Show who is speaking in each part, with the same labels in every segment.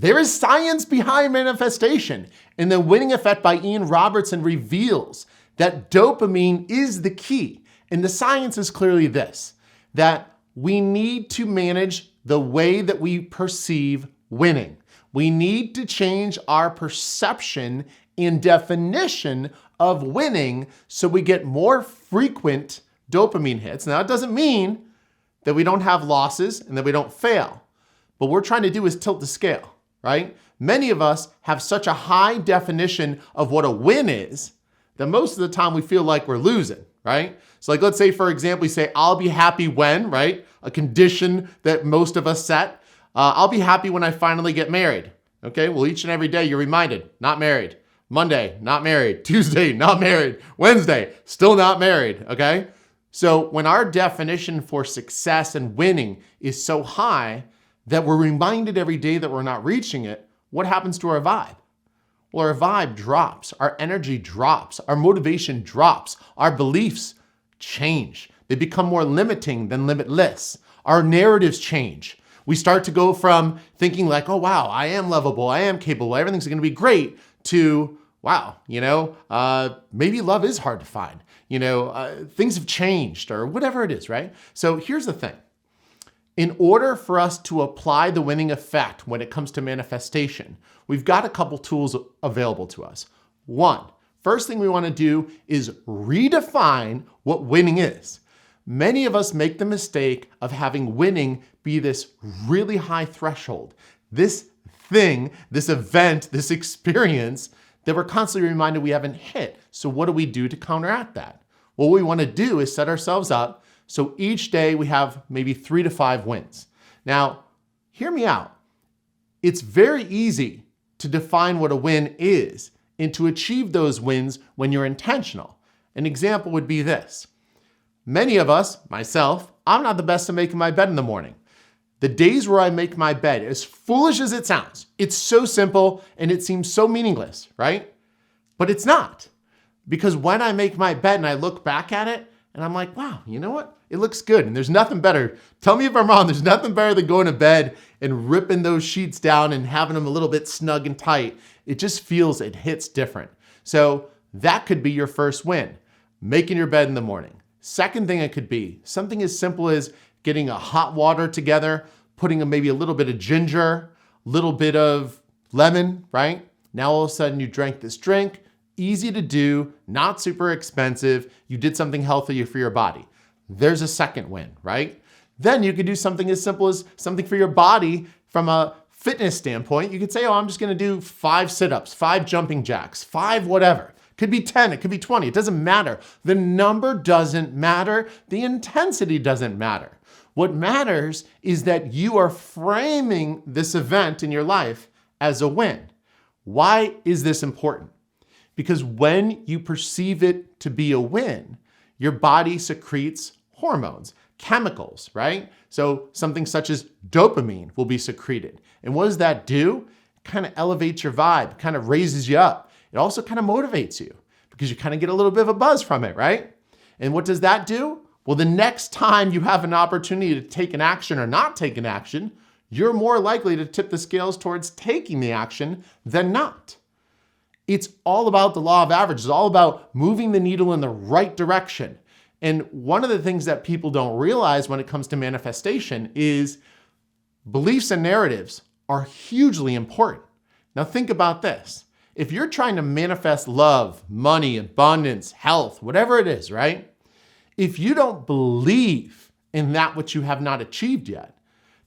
Speaker 1: There is science behind manifestation, and the Winning Effect by Ian Robertson reveals that dopamine is the key. And the science is clearly this, that we need to manage the way that we perceive winning. We need to change our perception and definition of winning so we get more frequent dopamine hits. Now, it doesn't mean that we don't have losses and that we don't fail. What we're trying to do is tilt the scale, right? Many of us have such a high definition of what a win is that most of the time we feel like we're losing, right? So like, let's say, for example, we say, I'll be happy when, right? A condition that most of us set. I'll be happy when I finally get married. Okay, well, each and every day you're reminded, not married. Monday, not married. Tuesday, not married. Wednesday, still not married, okay? So when our definition for success and winning is so high that we're reminded every day that we're not reaching it, what happens to our vibe? Well, our vibe drops, our energy drops, our motivation drops, our beliefs change. They become more limiting than limitless. Our narratives change. We start to go from thinking like, oh, wow, I am lovable, I am capable, everything's gonna be great, to, wow, maybe love is hard to find. Things have changed or whatever it is, right? So here's the thing. In order for us to apply the winning effect when it comes to manifestation, we've got a couple tools available to us. First thing we want to do is redefine what winning is. Many of us make the mistake of having winning be this really high threshold, this thing, this event, this experience that we're constantly reminded we haven't hit. So what do we do to counteract that? What we want to do is set ourselves up so each day we have maybe 3 to 5 wins. Now, hear me out. It's very easy to define what a win is and to achieve those wins when you're intentional. An example would be this. Many of us, myself, I'm not the best at making my bed in the morning. The days where I make my bed, as foolish as it sounds, it's so simple and it seems so meaningless, right? But it's not. Because when I make my bed and I look back at it, and I'm like, wow, you know what? It looks good. And there's nothing better. Tell me if I'm wrong. There's nothing better than going to bed and ripping those sheets down and having them a little bit snug and tight. It just feels, it hits different. So that could be your first win, making your bed in the morning. Second thing it could be something as simple as getting a hot water together, putting maybe a little bit of ginger, a little bit of lemon, right? Now all of a sudden you drank this drink. Easy to do, not super expensive. You did something healthy for your body. There's a second win, right? Then you could do something as simple as something for your body from a fitness standpoint. You could say, oh, I'm just gonna do 5 sit-ups, 5 jumping jacks, 5 whatever. Could be 10, it could be 20, it doesn't matter. The number doesn't matter, the intensity doesn't matter. What matters is that you are framing this event in your life as a win. Why is this important? Because when you perceive it to be a win, your body secretes hormones, chemicals, right? So something such as dopamine will be secreted. And what does that do? It kind of elevates your vibe, kind of raises you up. It also kind of motivates you because you kind of get a little bit of a buzz from it, right? And what does that do? Well, the next time you have an opportunity to take an action or not take an action, you're more likely to tip the scales towards taking the action than not. It's all about the law of averages. It's all about moving the needle in the right direction. And one of the things that people don't realize when it comes to manifestation is beliefs and narratives are hugely important. Now think about this. If you're trying to manifest love, money, abundance, health, whatever it is, right? If you don't believe in that which you have not achieved yet,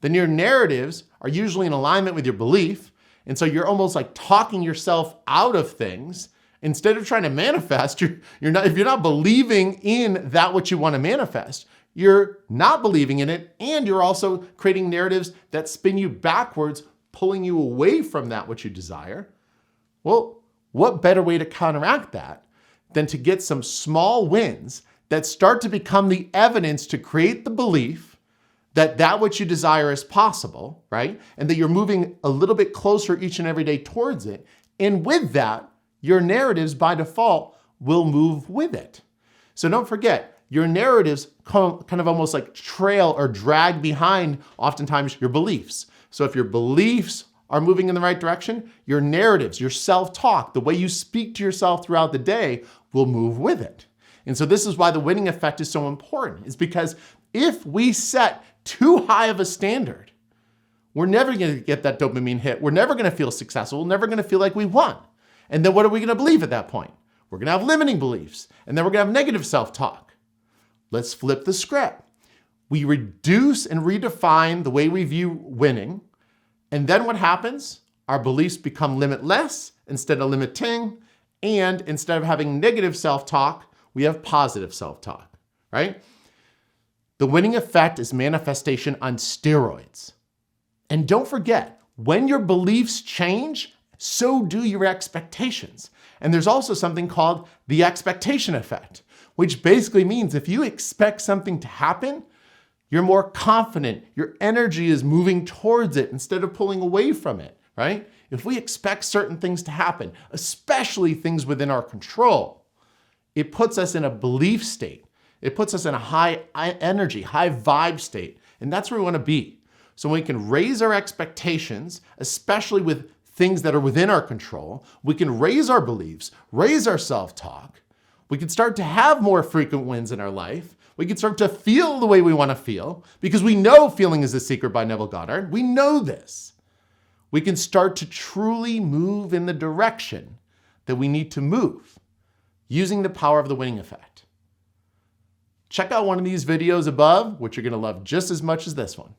Speaker 1: then your narratives are usually in alignment with your belief. And so you're almost like talking yourself out of things instead of trying to manifest. If you're not believing in that which you want to manifest, you're not believing in it. And you're also creating narratives that spin you backwards, pulling you away from that which you desire. Well, what better way to counteract that than to get some small wins that start to become the evidence to create the belief that which you desire is possible, right? And that you're moving a little bit closer each and every day towards it. And with that, your narratives by default will move with it. So don't forget, your narratives kind of almost like trail or drag behind oftentimes your beliefs. So if your beliefs are moving in the right direction, your narratives, your self-talk, the way you speak to yourself throughout the day will move with it. And so this is why the winning effect is so important. It's because if we set too high of a standard, we're never going to get that dopamine hit. We're never going to feel successful. We're never going to feel like we won. And then what are we going to believe at that point? We're going to have limiting beliefs. And then we're going to have negative self-talk. Let's flip the script. We reduce and redefine the way we view winning. And then what happens? Our beliefs become limitless instead of limiting. And instead of having negative self-talk, we have positive self-talk, right? The winning effect is manifestation on steroids. And don't forget, when your beliefs change, so do your expectations. And there's also something called the expectation effect, which basically means if you expect something to happen, you're more confident. Your energy is moving towards it instead of pulling away from it, right? If we expect certain things to happen, especially things within our control, it puts us in a belief state. It puts us in a high energy, high vibe state. And that's where we want to be. So we can raise our expectations, especially with things that are within our control. We can raise our beliefs, raise our self-talk. We can start to have more frequent wins in our life. We can start to feel the way we want to feel because we know Feeling is the Secret by Neville Goddard. We know this. We can start to truly move in the direction that we need to move using the power of the winning effect. Check out one of these videos above, which you're going to love just as much as this one.